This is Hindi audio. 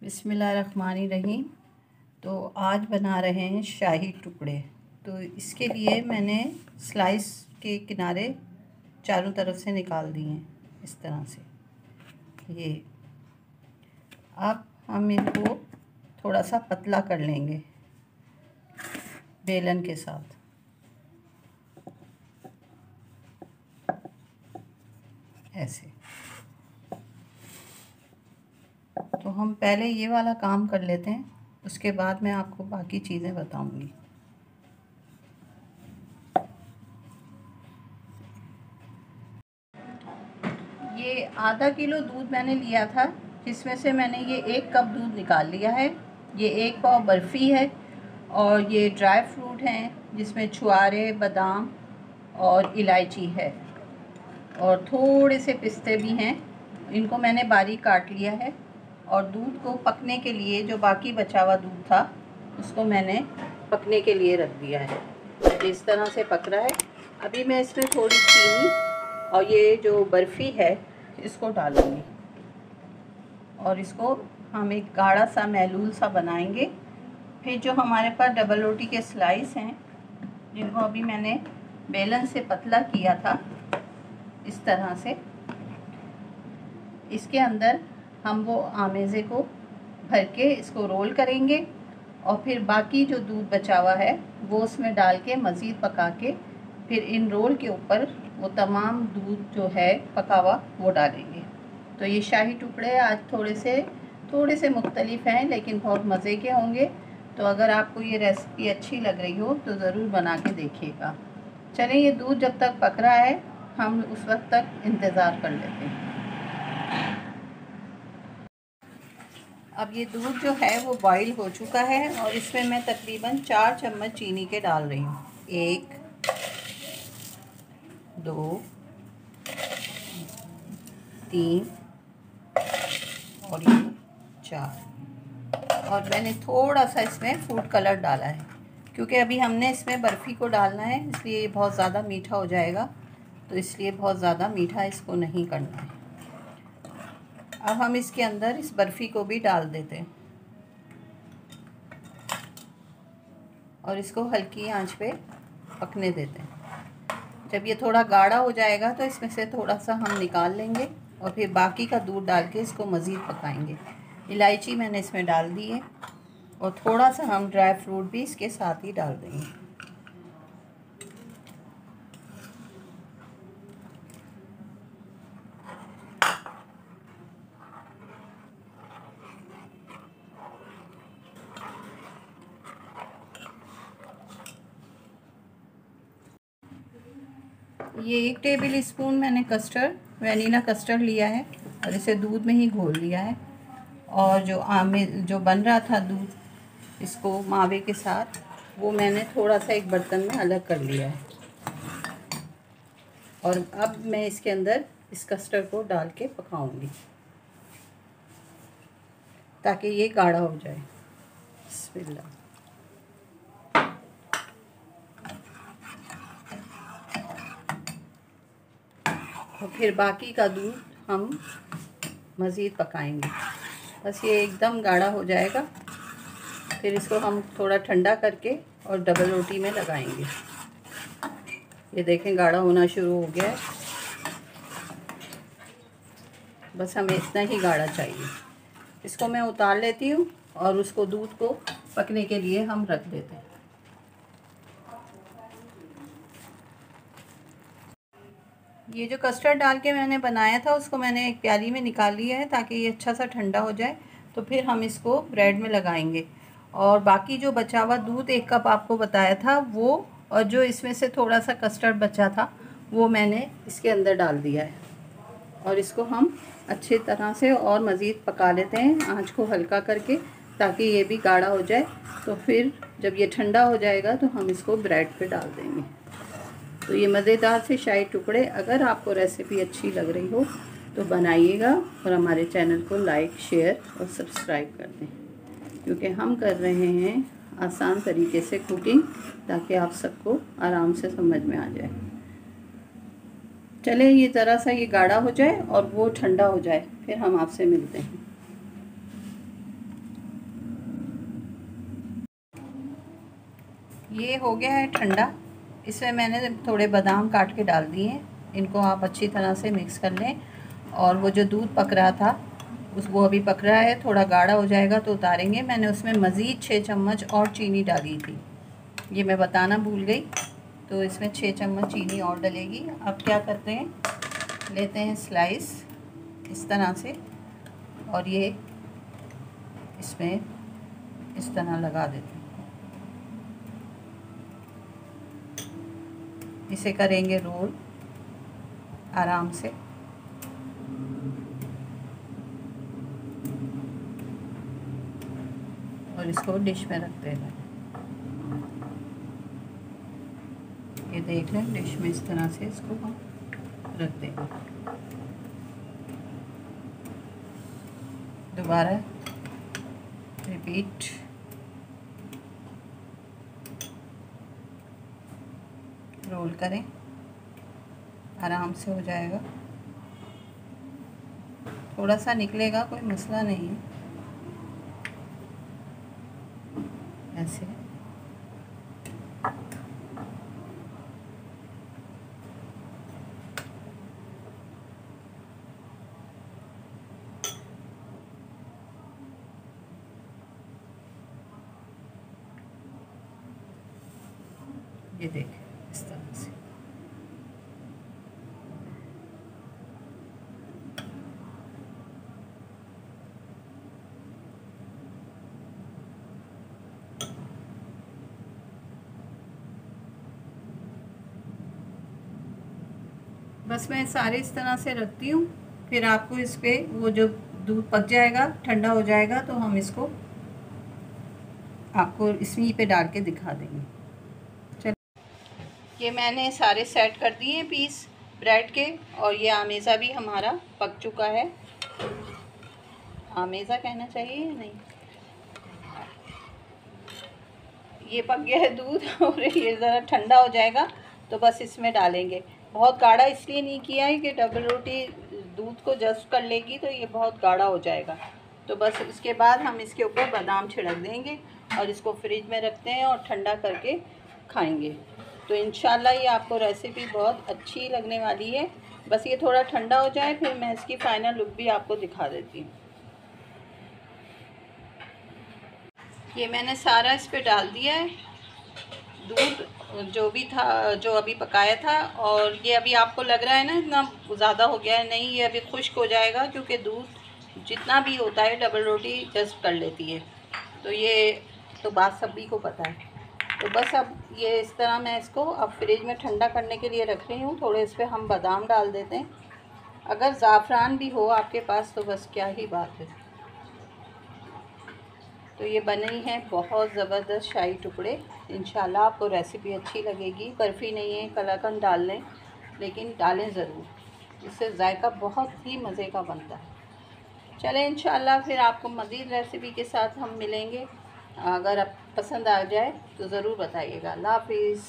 बिस्मिल्लाहिर्रहमानिर्रहीम। तो आज बना रहे हैं शाही टुकड़े। तो इसके लिए मैंने स्लाइस के किनारे चारों तरफ से निकाल दिए हैं इस तरह से। ये अब हम इनको थोड़ा सा पतला कर लेंगे बेलन के साथ। ऐसे तो हम पहले ये वाला काम कर लेते हैं, उसके बाद मैं आपको बाकी चीज़ें बताऊंगी। ये आधा किलो दूध मैंने लिया था, जिसमें से मैंने ये 1 कप दूध निकाल लिया है। ये 1 पाव बर्फ़ी है और ये ड्राई फ्रूट हैं जिसमें छुआरे, बादाम और इलायची है और थोड़े से पिस्ते भी हैं। इनको मैंने बारीक काट लिया है और दूध को पकने के लिए जो बाकी बचा हुआ दूध था उसको मैंने पकने के लिए रख दिया है। इस तरह से पक रहा है। अभी मैं इसमें थोड़ी चीनी और ये जो बर्फ़ी है इसको डालूंगी और इसको हम एक गाढ़ा सा महलूल सा बनाएंगे। फिर जो हमारे पास डबल रोटी के स्लाइस हैं, जिनको अभी मैंने बेलन से पतला किया था इस तरह से, इसके अंदर हम वो आमेज़े को भर के इसको रोल करेंगे और फिर बाकी जो दूध बचा हुआ है वो उसमें डाल के मज़ीद पका के फिर इन रोल के ऊपर वो तमाम दूध जो है पका हुआ वो डालेंगे। तो ये शाही टुकड़े आज थोड़े से मुख्तलिफ हैं, लेकिन बहुत मज़े के होंगे। तो अगर आपको ये रेसिपी अच्छी लग रही हो तो ज़रूर बना के देखिएगा। चलें, ये दूध जब तक पक रहा है हम उस वक्त तक इंतज़ार कर लेते हैं। अब ये दूध जो है वो बॉईल हो चुका है और इसमें मैं तकरीबन 4 चम्मच चीनी के डाल रही हूँ। 1 2 3 और ये 4। और मैंने थोड़ा सा इसमें फूड कलर डाला है क्योंकि अभी हमने इसमें बर्फ़ी को डालना है, इसलिए ये बहुत ज़्यादा मीठा हो जाएगा। तो इसलिए बहुत ज़्यादा मीठा इसको नहीं करना है। अब हम इसके अंदर इस बर्फ़ी को भी डाल देते हैं और इसको हल्की आंच पे पकने देते हैं। जब ये थोड़ा गाढ़ा हो जाएगा तो इसमें से थोड़ा सा हम निकाल लेंगे और फिर बाकी का दूध डाल के इसको मज़ीद पकाएंगे। इलायची मैंने इसमें डाल दी है और थोड़ा सा हम ड्राई फ्रूट भी इसके साथ ही डाल देंगे। ये 1 टेबल स्पून मैंने वनीला कस्टर्ड लिया है और इसे दूध में ही घोल लिया है। और जो बन रहा था दूध इसको मावे के साथ, वो मैंने थोड़ा सा एक बर्तन में अलग कर लिया है। और अब मैं इसके अंदर इस कस्टर्ड को डाल के पकाऊंगी ताकि ये गाढ़ा हो जाए। बिस्मिल्लाह। और फिर बाकी का दूध हम मज़ीद पकाएंगे। बस ये एकदम गाढ़ा हो जाएगा, फिर इसको हम थोड़ा ठंडा करके और डबल रोटी में लगाएंगे। ये देखें गाढ़ा होना शुरू हो गया है। बस हमें इतना ही गाढ़ा चाहिए। इसको मैं उतार लेती हूँ और उसको दूध को पकने के लिए हम रख देते हैं। ये जो कस्टर्ड डाल के मैंने बनाया था उसको मैंने एक प्याली में निकाल लिया है ताकि ये अच्छा सा ठंडा हो जाए। तो फिर हम इसको ब्रेड में लगाएंगे और बाकी जो बचा हुआ दूध 1 कप आपको बताया था वो, और जो इसमें से थोड़ा सा कस्टर्ड बचा था वो मैंने इसके अंदर डाल दिया है और इसको हम अच्छी तरह से और मज़ीद पका लेते हैं, आँच को हल्का करके, ताकि ये भी गाढ़ा हो जाए। तो फिर जब ये ठंडा हो जाएगा तो हम इसको ब्रेड पे डाल देंगे। तो ये मज़ेदार से शाही टुकड़े, अगर आपको रेसिपी अच्छी लग रही हो तो बनाइएगा और हमारे चैनल को लाइक, शेयर और सब्सक्राइब कर दें, क्योंकि हम कर रहे हैं आसान तरीके से कुकिंग ताकि आप सबको आराम से समझ में आ जाए। चले, ये ज़रा सा ये गाढ़ा हो जाए और वो ठंडा हो जाए, फिर हम आपसे मिलते हैं। ये हो गया है ठंडा। इसमें मैंने थोड़े बादाम काट के डाल दिए हैं, इनको आप अच्छी तरह से मिक्स कर लें। और वो जो दूध पक रहा था वो अभी पक रहा है, थोड़ा गाढ़ा हो जाएगा तो उतारेंगे। मैंने उसमें मज़ीद 6 चम्मच और चीनी डाली थी, ये मैं बताना भूल गई। तो इसमें 6 चम्मच चीनी और डलेगी। अब क्या करते हैं, लेते हैं स्लाइस इस तरह से और ये इसमें इस तरह लगा देते हैं। इसे करेंगे रोल आराम से। और इसको डिश में रखते हैं। ये देख लें, डिश में इस तरह से इसको हम रख देंगे। दोबारा रिपीट। रोल करें, आराम से हो जाएगा। थोड़ा सा निकलेगा, कोई मसला नहीं है। ऐसे ये देखें इस तरह से। बस मैं सारे इस तरह से रखती हूँ। फिर आपको इस पे वो जो दूध पक जाएगा, ठंडा हो जाएगा, तो हम इसको आपको इसमें पे डाल के दिखा देंगे। चलिए, ये मैंने सारे सेट कर दिए हैं पीस ब्रेड के। और ये आमेज़ा भी हमारा पक चुका है। आमेज़ा कहना चाहिए या नहीं, ये पक गया है दूध। और ये ज़रा ठंडा हो जाएगा तो बस इसमें डालेंगे। बहुत गाढ़ा इसलिए नहीं किया है कि डबल रोटी दूध को जस्ट कर लेगी तो ये बहुत गाढ़ा हो जाएगा। तो बस इसके बाद हम इसके ऊपर बादाम छिड़क देंगे और इसको फ्रिज में रखते हैं और ठंडा करके खाएंगे। तो इंशाल्लाह ये आपको रेसिपी बहुत अच्छी लगने वाली है। बस ये थोड़ा ठंडा हो जाए, फिर मैं इसकी फ़ाइनल लुक भी आपको दिखा देती हूँ। ये मैंने सारा इस पर डाल दिया है, दूध जो भी था, जो अभी पकाया था। और ये अभी आपको लग रहा है ना इतना ज़्यादा हो गया है, नहीं, ये अभी खुश्क हो जाएगा क्योंकि दूध जितना भी होता है डबल रोटी जस्ट कर लेती है। तो ये तो बात सभी को पता है। तो बस अब ये इस तरह मैं इसको अब फ्रिज में ठंडा करने के लिए रख रही हूँ। थोड़े इस पर हम बादाम डाल देते हैं। अगर ज़ाफ़रान भी हो आपके पास तो बस क्या ही बात है। तो ये बनी है बहुत ज़बरदस्त शाही टुकड़े। इंशाल्लाह आपको रेसिपी अच्छी लगेगी। बर्फ़ी नहीं है, कलाकंद डाल लें, लेकिन डालें ज़रूर, इससे जायका बहुत ही मज़े का बनता है। चलें, इंशाल्लाह फिर आपको मज़ीद रेसिपी के साथ हम मिलेंगे। अगर आप पसंद आ जाए तो ज़रूर बताइएगा। अल्लाह हाफ़िज़।